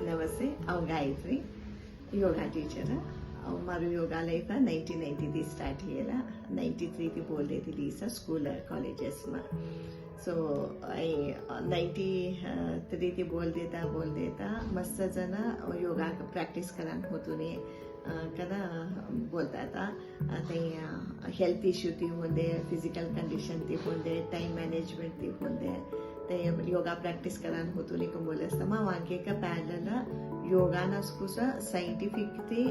નમસ્તે ગાયત્રી યોગા ટીચર મારું yoga life 1990 start થયેલા 93 થી બોલતી હતી સર સ્કૂલ કોલેजेसમાં सो 93 થી બોલ देता मस्त जण योगा प्रॅक्टिस करान होतून कदा बोलता था ते हेल्थ इश्यू ती होंदे फिजिकल कंडिशन ती होंदे टाइम मैनेजमेंट ती होंदे ते योगा प्रॅक्टिस करान होतून को बोले असता वांके का पैरेलल योगा ना स्कुसा सायंटिफिक ती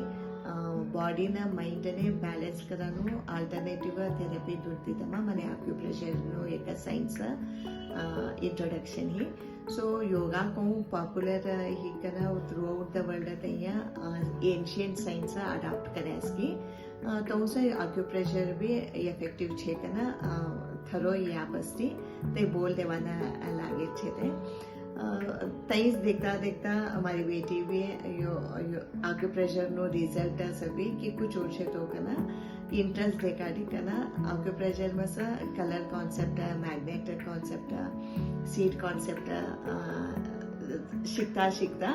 बॉडीना माइंडने बैलेंस करानो अल्टरनेटिव थेरपी दुर्तीतमा मने आक्युप्रेशर नो एक साइंस इंट्रोडक्शन ही सो योगा को पॉपुलर ही करा थ्रू आउट द वर्ल्ड तैया एंशियंट साइंस अडॉप्ट करायसकी तो उसे आक्युप्रेशर भी इफेक्टिव छे कना थरो यापस्ती ते बोल देवाना लागे छे ते तईस देखता हमारी बेटी भी आक्युप्रेशर नो रिजल्ट सभी कि कुछ ओछे तो कना इंटरेस्ट देखाडी कना आक्युप्रेशर में सा colour concept magnet concept seed concept शिकता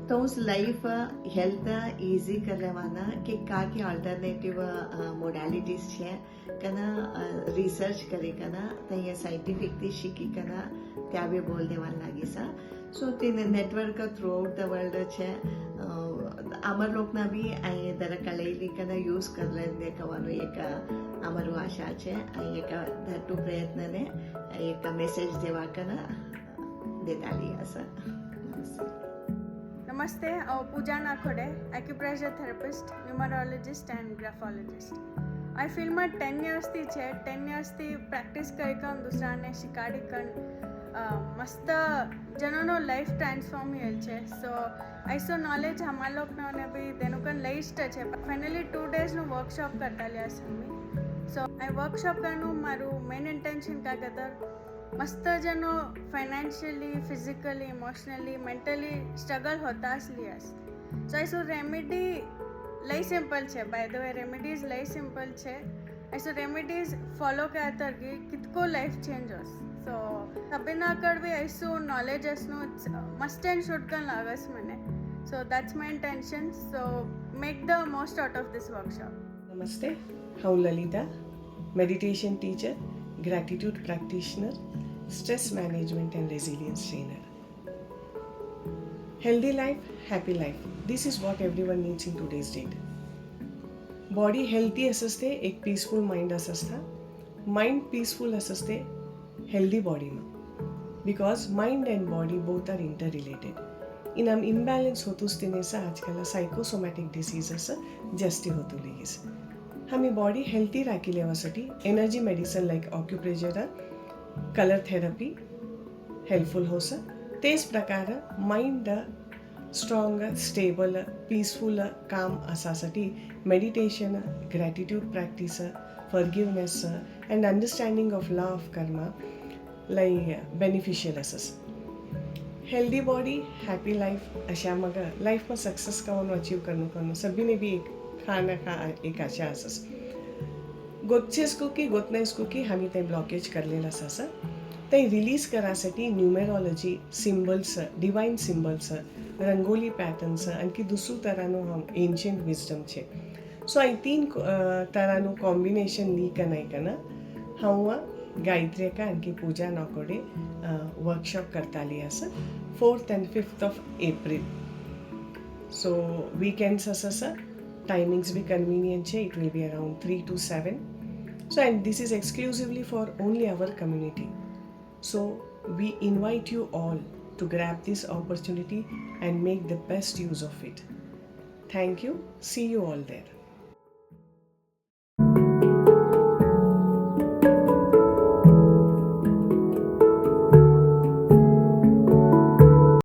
तो उस लाइफ हेल्थ इजी करवाना कि का की अल्टरनेटिव मोडालिटीज छे कना रिसर्च करे कना तय साइंटिफिक थी शिकी कना त्या भी बोल देवा लागी सा सो तीन network through out the world छे अमरलोक ना भी आई दर कलेली कना यूज करले देखवानो एक अमर आशा छे आई एक धटू प्रयत्न ने एक मेसेज देवा कना देताली असा नमस्ते Pooja Nakhode acupressure therapist numerologist and graphologist I feel में 10 years थी छे 10 years थी प्रैक्टिस करके दूसरा ने शिकारी कर मस्त जनों लाइफ ट्रांसफॉर्म हेल छे सो ऐसो नॉलेज हमारलोक ने भी तेनु कन लिस्ट छे फाइनली 2 days नो वर्कशॉप करता लिया समी सो आई वर्कशॉप करनु मारू मेन इंटेंशन का कदर मस्त जनो financially physically emotionally mentally struggle होता लियास सो ऐसो रेमेडी लई सिंपल छे बाय द वे रेमेडीज लई सिंपल छे ऐसो रेमेडीज फॉलो करता गी कितको लाइफ चेंज होस सो सबिना कर भी ऐसो नॉलेज असनो मस्ट एंड शुड कन लागस मने so that's my intention so make the most out of this workshop Namaste how Lalita meditation teacher gratitude practitioner stress management and resilience trainer healthy life happy life this is what everyone needs in today's date body healthy असते एक peaceful mind असता mind peaceful असते healthy body में because mind and body both are interrelated in am imbalance होतुस तिने सा आजकाल psychosomatic diseases जास्ती होतु लिहिस हमी बॉडी हेल्थी राखी लेवासाठी energy medicine like acupressure colour therapy helpful होस तेच प्रकार माइंड स्ट्रॉंग स्टेबल पीसफुल काम असासाठी meditation gratitude practice forgiveness and understanding of law of karma लई बेनिफिशियल असस हेल्दी बॉडी हैप्पी लाइफ अशा मग लाइफ में सक्सेस कवन अचीव करनु सभी ने भी खाना एक आशा असस गोतचेसको की गोतनाइसको की हमी ते ब्लॉकेज करलेला असा ते रिलीज करासाठी numerology symbols divine symbols rangoli patterns आणखी दुसरू तरानो हम एन्शियंट विजडम छे सो आई 3 तरानो कॉम्बिनेशन ली कनाई कना हम गायत्री का आणखी पूजा नाकोडे वर्कशॉप करता लिया 4th and 5th of April so weekends अससा timings be convenient it will be around 3 to 7 so and this is exclusively for only our community so we invite you all to grab this opportunity and make the best use of it thank you see you all there